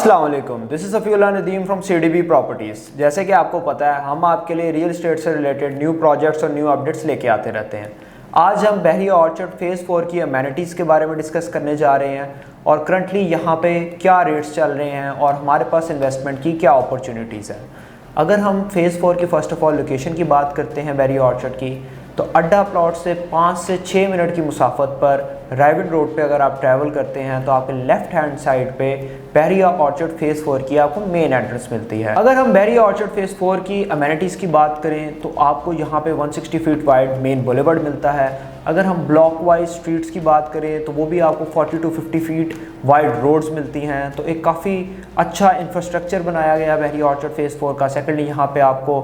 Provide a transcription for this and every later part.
अस्सलाम वालेकुम, this is Safiullah Nadeem from CDB properties. जैसे कि आपको पता है, हम आपके लिए रियल एस्टेट से रिलेटेड न्यू प्रोजेक्ट्स और न्यू अपडेट्स लेके आते रहते हैं। आज हम बहरिया ऑर्चर्ड फ़ेज़ 4 की अमेनिटीज़ के बारे में डिस्कस करने जा रहे हैं और करंटली यहाँ पे क्या रेट्स चल रहे हैं और हमारे पास इन्वेस्टमेंट की क्या अपॉर्चुनिटीज़ है। अगर हम फ़ेज़ 4 की फ़र्स्ट ऑफ ऑल लोकेशन की बात करते हैं बहरिया ऑर्चर्ड की, तो अड्डा प्लॉट से 5 से 6 मिनट की मुसाफत पर राइविड रोड पे अगर आप ट्रैवल करते हैं तो आपके लेफ्ट हैंड साइड पे बहरिया ऑर्चर्ड फ़ेज़ 4 की आपको मेन एंट्रेंस मिलती है। अगर हम बहरिया ऑर्चर्ड फ़ेज़ 4 की अमेनिटीज़ की बात करें तो आपको यहाँ पे 160 फीट वाइड मेन बुलेवर्ड मिलता है। अगर हम ब्लॉक वाइज स्ट्रीट्स की बात करें तो वो भी आपको 40 टू 50 फीट वाइड रोड्स मिलती हैं। तो एक काफ़ी अच्छा इंफ्रास्ट्रक्चर बनाया गया है बहरिया ऑर्चर्ड फ़ेज़ 4 का। सेकेंडली यहाँ पे आपको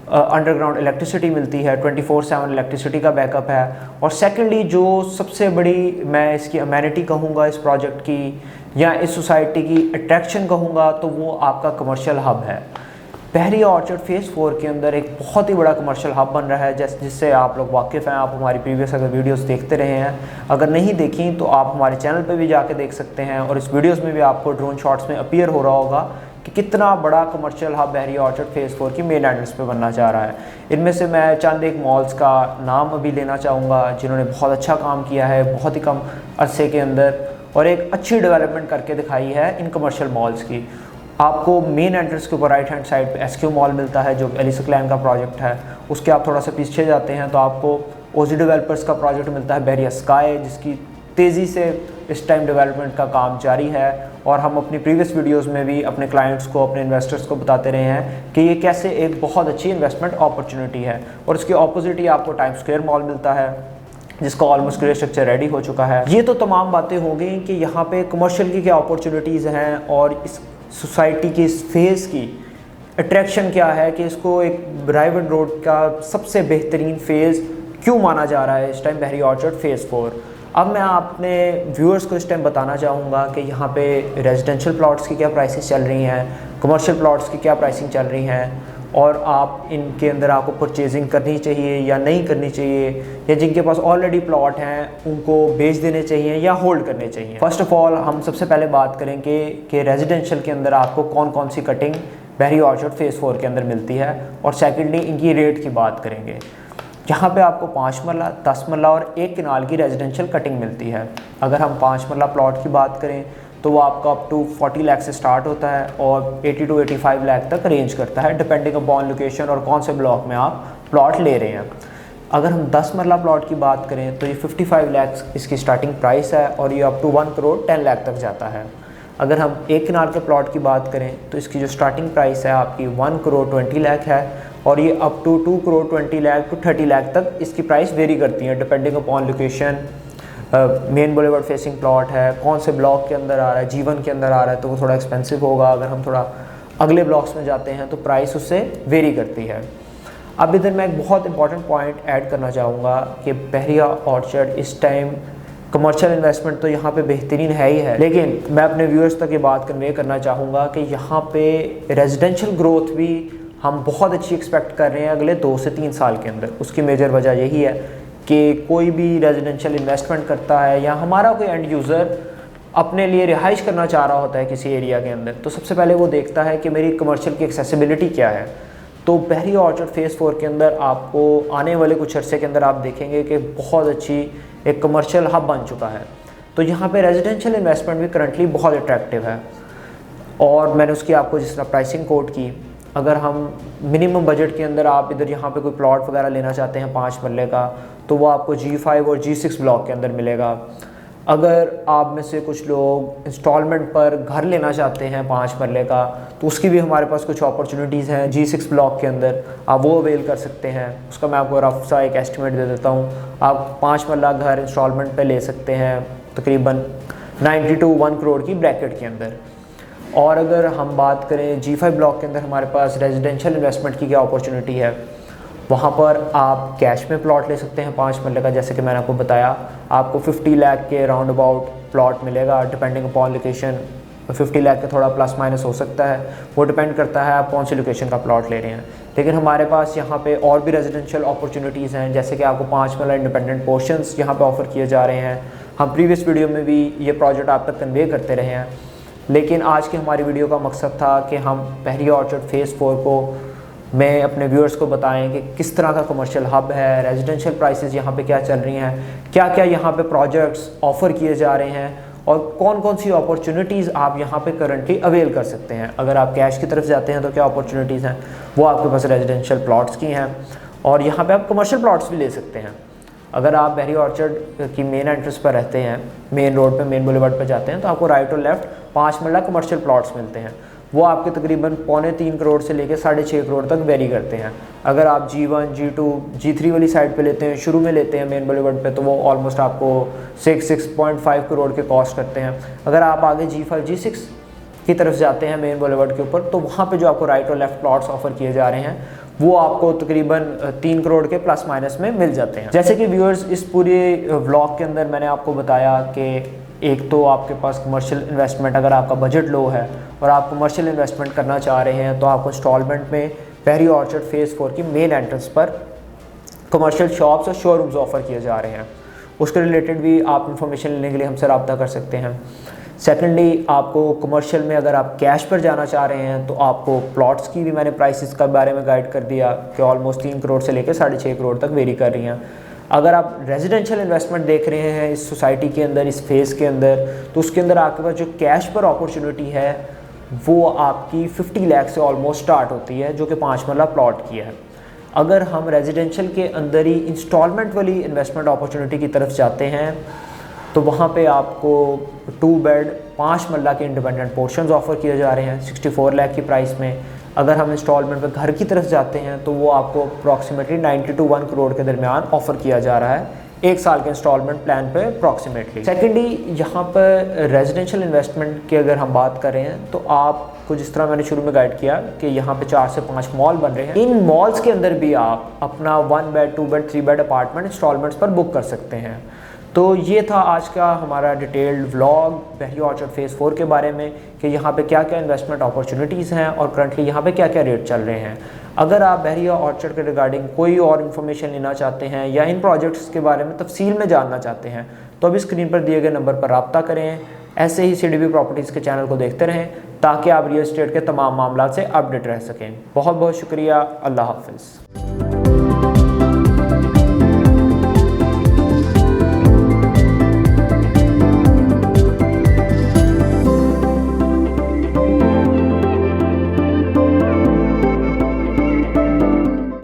अंडरग्राउंड इलेक्ट्रिसिटी मिलती है, 24/7 इलेक्ट्रिसिटी का बैकअप है। और सेकेंडली जो सबसे बड़ी मैं इसकी अमेनिटी कहूँगा इस प्रोजेक्ट की या इस सोसाइटी की अट्रैक्शन कहूँगा तो वो आपका कमर्शियल हब है। बहरिया ऑर्चर्ड फ़ेज़ 4 के अंदर एक बहुत ही बड़ा कमर्शियल हब बन रहा है जिससे आप लोग वाकिफ़ हैं। आप हमारी प्रीवियस अगर वीडियोस देखते रहे हैं, अगर नहीं देखी तो आप हमारे चैनल पे भी जाके देख सकते हैं। और इस वीडियोस में भी आपको ड्रोन शॉट्स में अपीयर हो रहा होगा कि कितना बड़ा कमर्शियल हब बहरिया ऑर्चर्ड फ़ेज़ 4 की मेन एंट्रेंस पे बनना चाह रहा है। इनमें से मैं चंद एक मॉल्स का नाम अभी लेना चाहूँगा जिन्होंने बहुत अच्छा काम किया है बहुत ही कम अरसे के अंदर और एक अच्छी डेवलपमेंट करके दिखाई है इन कमर्शियल मॉल्स की। आपको मेन एंट्रेंस के ऊपर राइट हैंड साइड पे SQ मॉल मिलता है जो एलिस क्लैन का प्रोजेक्ट है। उसके आप थोड़ा सा पीछे जाते हैं तो आपको ओजी डेवलपर्स का प्रोजेक्ट मिलता है बहरिया स्काई, जिसकी तेज़ी से इस टाइम डेवलपमेंट का काम जारी है। और हम अपनी प्रीवियस वीडियोस में भी अपने क्लाइंट्स को, अपने इन्वेस्टर्स को बताते रहे हैं कि ये कैसे एक बहुत अच्छी इन्वेस्टमेंट अपॉर्चुनिटी है। और इसके ऑपोजिट ही आपको टाइम स्क्वायर मॉल मिलता है जिसका ऑलमोस्ट क्लियर स्ट्रक्चर रेडी हो चुका है। ये तो तमाम बातें हो गई कि यहाँ पे कमर्शियल की क्या अपॉर्चुनिटीज़ हैं और इस सोसाइटी की इस फेज़ की अट्रैक्शन क्या है कि इसको एक राइविड रोड का सबसे बेहतरीन फेज़ क्यों माना जा रहा है इस टाइम बहरिया ऑर्चर्ड फ़ेज़ 4। अब मैं अपने व्यूअर्स को इस टाइम बताना चाहूँगा कि यहाँ पे रेजिडेंशियल प्लॉट्स की क्या प्राइसेस चल रही हैं, कमर्शियल प्लॉट्स की क्या प्राइसिंग चल रही हैं और आप इनके अंदर आपको परचेजिंग करनी चाहिए या नहीं करनी चाहिए, या जिनके पास ऑलरेडी प्लॉट हैं उनको बेच देने चाहिए या होल्ड करने चाहिए। फ़र्स्ट ऑफ़ ऑल हम सबसे पहले बात करेंगे कि रेजिडेंशियल के अंदर आपको कौन कौन सी कटिंग बहरिया ऑर्चर्ड फ़ेज़ 4 के अंदर मिलती है और सेकेंडली इनकी रेट की बात करेंगे। यहाँ पे आपको 5 मरला, 10 मरला और 1 कनाल की रेजिडेंशियल कटिंग मिलती है। अगर हम 5 मरला प्लॉट की बात करें तो वो आपका अप टू 40 लाख से स्टार्ट होता है और 80 टू 85 लाख तक रेंज करता है डिपेंडिंग अपॉन लोकेशन और कौन से ब्लॉक में आप प्लॉट ले रहे हैं। अगर हम 10 मरला प्लॉट की बात करें तो ये 55 लाख इसकी स्टार्टिंग प्राइस है और ये अप टू 1 करोड़ 10 लाख तक जाता है। अगर हम 1 कनाल के प्लॉट की बात करें तो इसकी जो स्टार्टिंग प्राइस है आपकी 1 करोड़ 20 लाख है और ये up to 2 crore 20 lakh to 30 lakh तक इसकी प्राइस वेरी करती है depending upon location. Main boulevard facing plot है, कौन से ब्लॉक के अंदर आ रहा है, जीवन के अंदर आ रहा है तो वो थोड़ा एक्सपेंसिव होगा। अगर हम थोड़ा अगले ब्लॉक्स में जाते हैं तो प्राइस उससे वेरी करती है। अब इधर मैं एक बहुत इंपॉर्टेंट पॉइंट ऐड करना चाहूँगा कि बहरिया ऑर्चर्ड इस टाइम कमर्शियल इन्वेस्टमेंट तो यहाँ पे बेहतरीन है ही है, लेकिन मैं अपने व्यूअर्स तक ये बात कन्वे करना चाहूँगा कि यहाँ पे रेजिडेंशियल ग्रोथ भी हम बहुत अच्छी एक्सपेक्ट कर रहे हैं अगले 2 से 3 साल के अंदर। उसकी मेजर वजह यही है कि कोई भी रेजिडेंशियल इन्वेस्टमेंट करता है या हमारा कोई एंड यूज़र अपने लिए रिहाइश करना चाह रहा होता है किसी एरिया के अंदर, तो सबसे पहले वो देखता है कि मेरी कमर्शियल की एक्सेसिबिलिटी क्या है। तो बहरिया ऑर्चर्ड फ़ेज़ 4 के अंदर आपको आने वाले कुछ अरसे के अंदर आप देखेंगे कि बहुत अच्छी एक कमर्शियल हब बन चुका है। तो यहाँ पे रेजिडेंशियल इन्वेस्टमेंट भी करंटली बहुत अट्रैक्टिव है और मैंने उसकी आपको जिस तरह प्राइसिंग कोट की, अगर हम मिनिमम बजट के अंदर आप इधर यहाँ पे कोई प्लॉट वगैरह लेना चाहते हैं 5 मरले का तो वो आपको G5 और G6 ब्लॉक के अंदर मिलेगा। अगर आप में से कुछ लोग इंस्टॉलमेंट पर घर लेना चाहते हैं 5 मरले का तो उसकी भी हमारे पास कुछ अपॉर्चुनिटीज़ हैं G6 ब्लॉक के अंदर, आप वो अवेल कर सकते हैं। उसका मैं आपको रफ सा एक एस्टिमेट दे देता हूँ। आप 5 मरला घर इंस्टॉलमेंट पे ले सकते हैं तकरीबन 90 टू 1 करोड़ की ब्रैकेट के अंदर। और अगर हम बात करें G5 ब्लॉक के अंदर हमारे पास रेजिडेंशियल इन्वेस्टमेंट की क्या अपॉर्चुनिटी है, वहाँ पर आप कैश में प्लॉट ले सकते हैं 5 मरले का। जैसे कि मैंने आपको बताया आपको 50 लाख के राउंड अबाउट प्लॉट मिलेगा डिपेंडिंग अपॉन लोकेशन। 50 लाख का थोड़ा प्लस माइनस हो सकता है, वो डिपेंड करता है आप कौन सी लोकेशन का प्लॉट ले रहे हैं। लेकिन हमारे पास यहाँ पे और भी रेजिडेंशियल अपॉर्चुनिटीज़ हैं, जैसे कि आपको 5 मरला इंडिपेंडेंट पोर्शंस यहाँ पे ऑफ़र किए जा रहे हैं। हम प्रीवियस वीडियो में भी ये प्रोजेक्ट आप तक कन्वे करते रहे हैं लेकिन आज की हमारी वीडियो का मकसद था कि हम बहरिया ऑर्चर्ड फेज़ 4 को मैं अपने व्यूअर्स को बताएं कि किस तरह का कमर्शियल हब है, रेजिडेंशियल प्राइसेस यहाँ पे क्या चल रही हैं, क्या क्या यहाँ पे प्रोजेक्ट्स ऑफ़र किए जा रहे हैं और कौन कौन सी अपॉर्चुनिटीज़ आप यहाँ पे करंटली अवेल कर सकते हैं। अगर आप कैश की तरफ जाते हैं तो क्या अपॉर्चुनिटीज़ हैं, वो आपके पास रेजिडेंशियल प्लॉट्स की हैं और यहाँ पे आप कमर्शियल प्लॉट्स भी ले सकते हैं। अगर आप बहरिया ऑर्चर्ड की मेन एंट्रेंस पर रहते हैं, मेन रोड पे, मेन बुलेवार्ड पर जाते हैं, तो आपको राइट और लेफ़्ट 5 मरला कमर्शियल प्लॉट्स मिलते हैं। वो आपके तकरीबन 3.25 करोड़ से लेकर 6.5 करोड़ तक वेरी करते हैं। अगर आप G1, G2, G3 वाली साइड पे लेते हैं, शुरू में लेते हैं मेन बुलेवार्ड पे, तो वो ऑलमोस्ट आपको 6.5 करोड़ के कॉस्ट करते हैं। अगर आप आगे G5, G6 की तरफ जाते हैं मेन बुलेवार्ड के ऊपर, तो वहाँ पे जो आपको राइट और लेफ़्ट प्लॉट्स ऑफर किए जा रहे हैं वो आपको तकरीबन 3 करोड़ के प्लस माइनस में मिल जाते हैं। जैसे कि व्यूअर्स, इस पूरे व्लॉग के अंदर मैंने आपको बताया कि एक तो आपके पास कमर्शियल इन्वेस्टमेंट, अगर आपका बजट लो है और आप कमर्शियल इन्वेस्टमेंट करना चाह रहे हैं, तो आपको इंस्टॉलमेंट में बहरिया ऑर्चर्ड फेज़ 4 की मेन एंट्रेंस पर कमर्शियल शॉप्स और शोरूम्स ऑफ़र किए जा रहे हैं। उसके रिलेटेड भी आप इंफॉर्मेशन लेने के लिए हमसे रब्ता कर सकते हैं। सेकेंडली, आपको कमर्शियल में अगर आप कैश पर जाना चाह रहे हैं तो आपको प्लॉट्स की भी मैंने प्राइसेस के बारे में गाइड कर दिया कि ऑलमोस्ट 3 करोड़ से लेकर 6.5 करोड़ तक वेरी कर रही हैं। अगर आप रेजिडेंशियल इन्वेस्टमेंट देख रहे हैं इस सोसाइटी के अंदर, इस फेज़ के अंदर, तो उसके अंदर आपके पास जो कैश पर अपॉर्चुनिटी है वो आपकी 50 लाख से ऑलमोस्ट स्टार्ट होती है, जो कि 5 मरला प्लॉट की है। अगर हम रेजिडेंशियल के अंदर ही इंस्टॉलमेंट वाली इन्वेस्टमेंट अपॉर्चुनिटी की तरफ जाते हैं तो वहाँ पे आपको 2 बेड 5 मरला के इंडिपेंडेंट पोर्शंस ऑफ़र किए जा रहे हैं 64 लाख की प्राइस में। अगर हम इंस्टॉलमेंट पे घर की तरफ जाते हैं तो वो आपको अप्रॉक्सीमेटली 90 to 1 करोड़ के दरमियान ऑफ़र किया जा रहा है 1 साल के इंस्टॉलमेंट प्लान पे अप्रॉक्सीमेटली। सेकेंडली, यहाँ पर रेजिडेंशियल इन्वेस्टमेंट की अगर हम बात करें तो आपको जिस तरह मैंने शुरू में गाइड किया कि यहाँ पे 4 से 5 मॉल बन रहे हैं, इन मॉल्स के अंदर भी आप अपना 1 bed 2 bed 3 bed apartment installments पर बुक कर सकते हैं। तो ये था आज का हमारा detailed vlog Bahria orchard phase 4 के बारे में कि यहाँ पे क्या क्या इन्वेस्टमेंट अपॉर्चुनिटीज़ हैं और करंटली यहाँ पे क्या क्या रेट चल रहे हैं। अगर आप बहरिया ऑर्चर्ड के रिगार्डिंग कोई और इन्फॉर्मेशन लेना चाहते हैं या इन प्रोजेक्ट्स के बारे में तफसील में जानना चाहते हैं तो अभी स्क्रीन पर दिए गए नंबर पर रब्ता करें। ऐसे ही CDB प्रॉपर्टीज़ के चैनल को देखते रहें ताकि आप रियल एस्टेट के तमाम मामला से अपडेट रह सकें। बहुत बहुत शुक्रिया। अल्लाह हाफ़िज़।